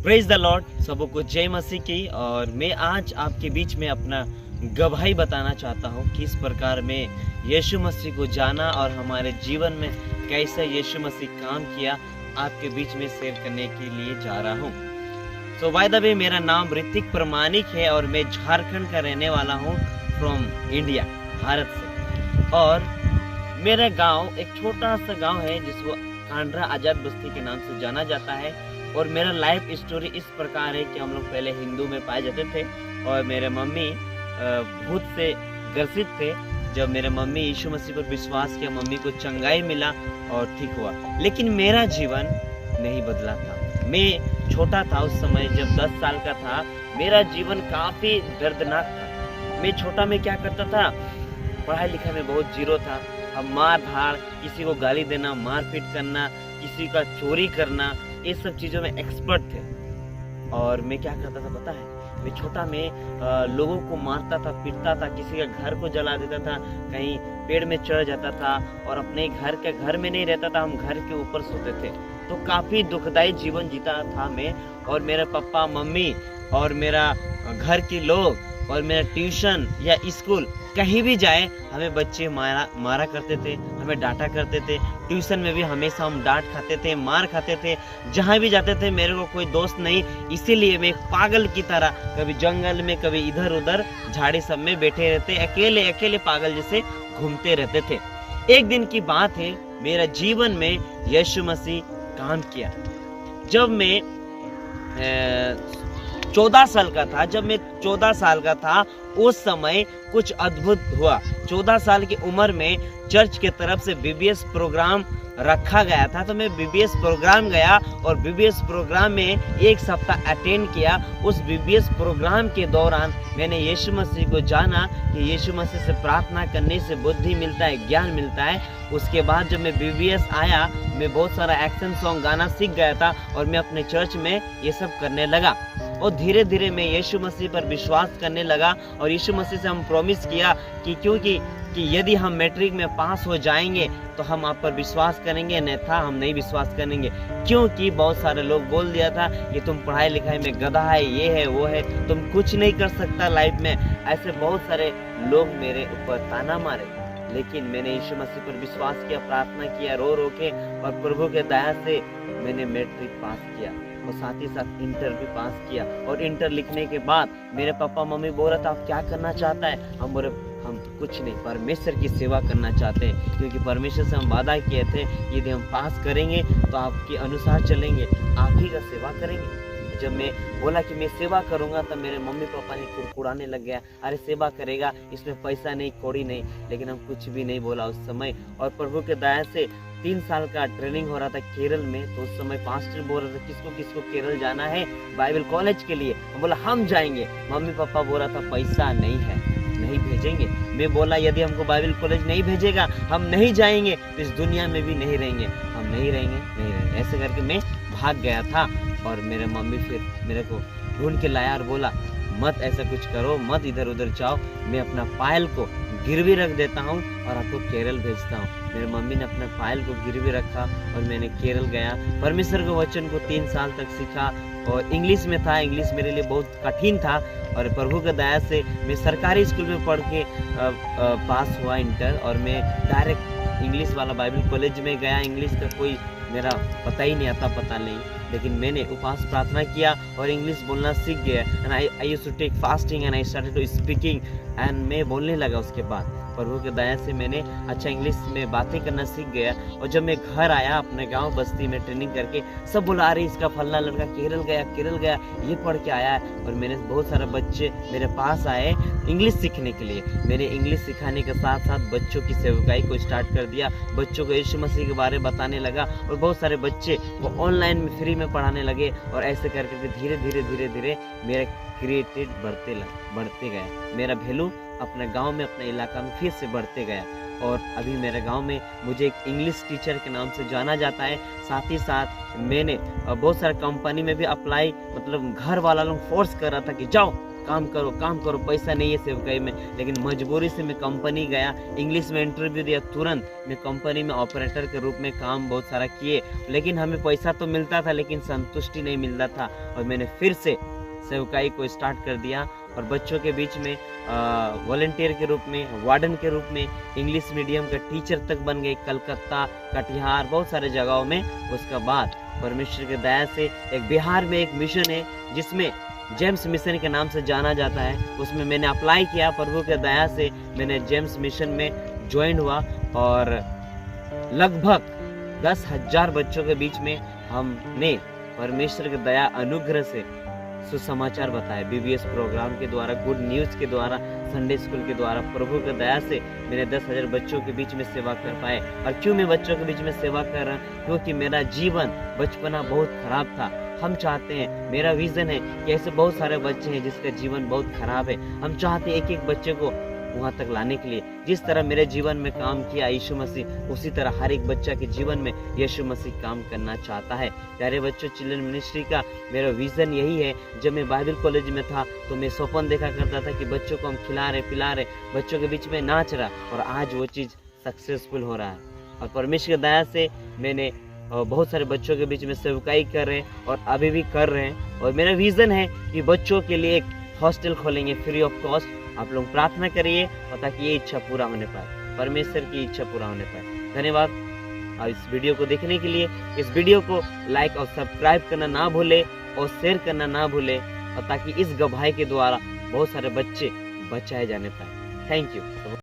Praise the Lord, सबको जय मसीह की। और मैं आज आपके बीच में अपना गवाही बताना चाहता हूँ किस प्रकार में यीशु मसीह को जाना और हमारे जीवन में कैसे यीशु मसीह काम किया, आपके बीच में शेयर करने के लिए जा रहा हूँ। सो बाय द वे, मेरा नाम ऋतिक प्रमाणिक है और मैं झारखंड का रहने वाला हूँ, फ्रॉम इंडिया, भारत से। और मेरा गांव एक छोटा सा गांव है जिसको कांड्रा आजाद बस्ती के नाम से जाना जाता है। और मेरा लाइफ स्टोरी इस प्रकार है कि हम लोग पहले हिंदू में पाए जाते थे और मेरे मम्मी भूत से ग्रसित थे। जब मेरे मम्मी यीशु मसीह पर विश्वास किया, मम्मी को चंगाई मिला और ठीक हुआ। लेकिन मेरा जीवन नहीं बदला था। मैं छोटा था उस समय, जब 10 साल का था। मेरा जीवन काफ़ी दर्दनाक था। मैं छोटा में क्या करता था, पढ़ाई लिखाई में बहुत जीरो था। अब मार धाड़, किसी को गाली देना, मारपीट करना, किसी का चोरी करना, ये सब चीज़ों में एक्सपर्ट थे। और मैं क्या करता था पता है, मैं छोटा में लोगों को मारता था, पीटता था, किसी का घर को जला देता था, कहीं पेड़ में चढ़ जाता था और अपने घर में नहीं रहता था, हम घर के ऊपर सोते थे। तो काफ़ी दुखदायी जीवन जीता था मैं। और मेरे पापा मम्मी और मेरा घर के लोग और मेरा ट्यूशन या स्कूल कहीं भी जाए, हमें बच्चे मारा करते थे, हमें डांटा करते थे। ट्यूशन में भी हमेशा हम डांट खाते थे, मार खाते थे। जहाँ भी जाते थे मेरे को कोई दोस्त नहीं, इसीलिए मैं एक पागल की तरह कभी जंगल में, कभी इधर उधर झाड़ी सब में बैठे रहते, अकेले अकेले पागल जैसे घूमते रहते थे। एक दिन की बात है, मेरा जीवन में यीशु मसीह काम किया। जब मैं 14 साल का था, उस समय कुछ अद्भुत हुआ। 14 साल की उम्र में चर्च के तरफ से बीबीएस प्रोग्राम रखा गया था, तो मैं बीबीएस प्रोग्राम गया और बीबीएस प्रोग्राम में एक सप्ताह अटेंड किया। उस बीबीएस प्रोग्राम के दौरान मैंने यीशु मसीह को जाना कि यीशु मसीह से प्रार्थना करने से बुद्धि मिलता है, ज्ञान मिलता है। उसके बाद जब मैं बीबीएस आया, मैं बहुत सारा एक्शन सॉन्ग गाना सीख गया था और मैं अपने चर्च में ये सब करने लगा। और धीरे धीरे मैं यीशु मसीह पर विश्वास करने लगा और यीशु मसीह से हम प्रॉमिस किया कि यदि हम मैट्रिक में पास हो जाएंगे तो हम आप पर विश्वास करेंगे, अन्यथा हम नहीं विश्वास करेंगे। क्योंकि बहुत सारे लोग बोल दिया था कि तुम पढ़ाई लिखाई में गधा है, ये है वो है, तुम कुछ नहीं कर सकता लाइफ में। ऐसे बहुत सारे लोग मेरे ऊपर ताना मारे। लेकिन मैंने यीशु मसीह पर विश्वास किया, प्रार्थना किया रो रो के, और प्रभु के दया से मैंने मैट्रिक पास किया और साथ ही साथ इंटर भी पास किया। और इंटर लिखने के बाद मेरे पापा मम्मी बोल रहा था आप क्या करना चाहता है, हम बोले हम कुछ नहीं, परमेश्वर की सेवा करना चाहते हैं। क्योंकि परमेश्वर से हम वादा किए थे यदि हम पास करेंगे तो आपके अनुसार चलेंगे, आप ही का सेवा करेंगे। जब मैं बोला कि मैं सेवा करूंगा तब मेरे मम्मी पापा ने कुड़कुड़ाने लग गया, अरे सेवा करेगा, इसमें पैसा नहीं, कौड़ी नहीं। लेकिन हम कुछ भी नहीं बोला उस समय। और प्रभु के दया से 3 साल का ट्रेनिंग हो रहा था केरल में। तो उस समय पास्टर बोल रहा था किसको किसको केरल जाना है बाइबल कॉलेज के लिए। हम बोला हम जाएंगे। मम्मी पापा बोल रहा था पैसा नहीं है, नहीं भेजेंगे। मैं बोला यदि हमको बाइबल कॉलेज नहीं भेजेगा हम नहीं जाएंगे, तो इस दुनिया में भी नहीं रहेंगे, हम नहीं रहेंगे। ऐसे करके मैं भाग गया था। और मेरे मम्मी फिर मेरे को ढूंढ के लाया और बोला मत ऐसा कुछ करो, मत इधर उधर जाओ, मैं अपना पायल को गिरवी रख देता हूँ और आपको केरल भेजता हूँ। मेरे मम्मी ने अपने पायल को गिरवी रखा और मैंने केरल गया। परमेश्वर के वचन को 3 साल तक सीखा और इंग्लिश में था। इंग्लिश मेरे लिए बहुत कठिन था और प्रभु की दया से मैं सरकारी स्कूल में पढ़ के पास हुआ इंटर। और मैं डायरेक्ट इंग्लिश वाला बाइबल कॉलेज में गया। इंग्लिश का कोई मेरा पता ही नहीं आता, पता नहीं, लेकिन मैंने उपवास प्रार्थना किया और इंग्लिश बोलना सीख गया। And I used to take fasting and I started to speaking and मैं बोलने लगा। उसके बाद प्रभु के दया से मैंने अच्छा इंग्लिश में बातें करना सीख गया। और जब मैं घर आया अपने गांव बस्ती में ट्रेनिंग करके, सब बुला रही इसका फलना लड़का केरल गया, ये पढ़ के आया है। और मैंने बहुत सारे बच्चे मेरे पास आए इंग्लिश सीखने के लिए। मैंने इंग्लिश सिखाने के साथ साथ बच्चों की सेवकाई को स्टार्ट कर दिया, बच्चों को यीशु मसीह के बारे में बताने लगा। और बहुत सारे बच्चे वो ऑनलाइन में फ्री में पढ़ाने लगे। और ऐसे करके धीरे धीरे मेरा क्रिएटेड बढ़ते गया। मेरा वैल्यू अपने गांव में, अपने इलाका में फिर से बढ़ते गया। और अभी मेरे गांव में मुझे एक इंग्लिश टीचर के नाम से जाना जाता है। साथ ही साथ मैंने बहुत सारे कंपनी में भी अप्लाई, मतलब घर वाला लोग फोर्स कर रहा था कि जाओ काम करो, पैसा नहीं है सेवकाई में। लेकिन मजबूरी से मैं कंपनी गया, इंग्लिश में इंटरव्यू दिया, तुरंत मैं कंपनी में ऑपरेटर के रूप में काम बहुत सारा किए। लेकिन हमें पैसा तो मिलता था, लेकिन संतुष्टि नहीं मिलता था। और मैंने फिर से सेवकाई को स्टार्ट कर दिया और बच्चों के बीच में वॉलंटियर के रूप में, वार्डन के रूप में, इंग्लिश मीडियम का टीचर तक बन गए, कलकत्ता, कटिहार, बहुत सारे जगहों में। उसके बाद परमेश्वर की दया से एक बिहार में एक मिशन है जिसमें जेम्स मिशन के नाम से जाना जाता है, उसमें मैंने अप्लाई किया। प्रभु के दया से मैंने जेम्स मिशन में ज्वाइन हुआ और लगभग 10,000 बच्चों के बीच में हमने परमेश्वर की दया अनुग्रह से सुसमाचार बताए। बीबीएस प्रोग्राम के द्वारा, गुड न्यूज के द्वारा, संडे स्कूल के द्वारा प्रभु की दया से मैंने 10,000 बच्चों के बीच में सेवा कर पाए। और क्यों मैं बच्चों के बीच में सेवा कर रहा हूँ? क्योंकि मेरा जीवन बचपना बहुत खराब था। हम चाहते हैं, मेरा विजन है कि ऐसे बहुत सारे बच्चे हैं जिसका जीवन बहुत खराब है। हम चाहते हैं एक एक बच्चे को वहां तक लाने के लिए। जिस तरह मेरे जीवन में काम किया यीशु मसीह, उसी तरह हर एक बच्चा के जीवन में यीशु मसीह काम करना चाहता है। प्यारे बच्चों, चिल्ड्रन मिनिस्ट्री का मेरा विजन यही है। जब मैं बाइबल कॉलेज में था तो मैं सपन देखा करता था कि बच्चों को हम खिला रहे, पिला रहे, बच्चों के बीच में नाच रहा, और आज वो चीज सक्सेसफुल हो रहा है। और परमेश्वर की दया से मैंने बहुत सारे बच्चों के बीच में सेवकाई कर रहे हैं और अभी भी कर रहे हैं। और मेरा विजन है कि बच्चों के लिए एक हॉस्टल खोलेंगे फ्री ऑफ कॉस्ट। आप लोग प्रार्थना करिए और ताकि ये इच्छा पूरा होने पाए, परमेश्वर की इच्छा पूरा होने पाए। धन्यवाद। और इस वीडियो को देखने के लिए इस वीडियो को लाइक और सब्सक्राइब करना ना भूले और शेयर करना ना भूले, और ताकि इस गवाही के द्वारा बहुत सारे बच्चे बचाए जाने पाए। Thank you.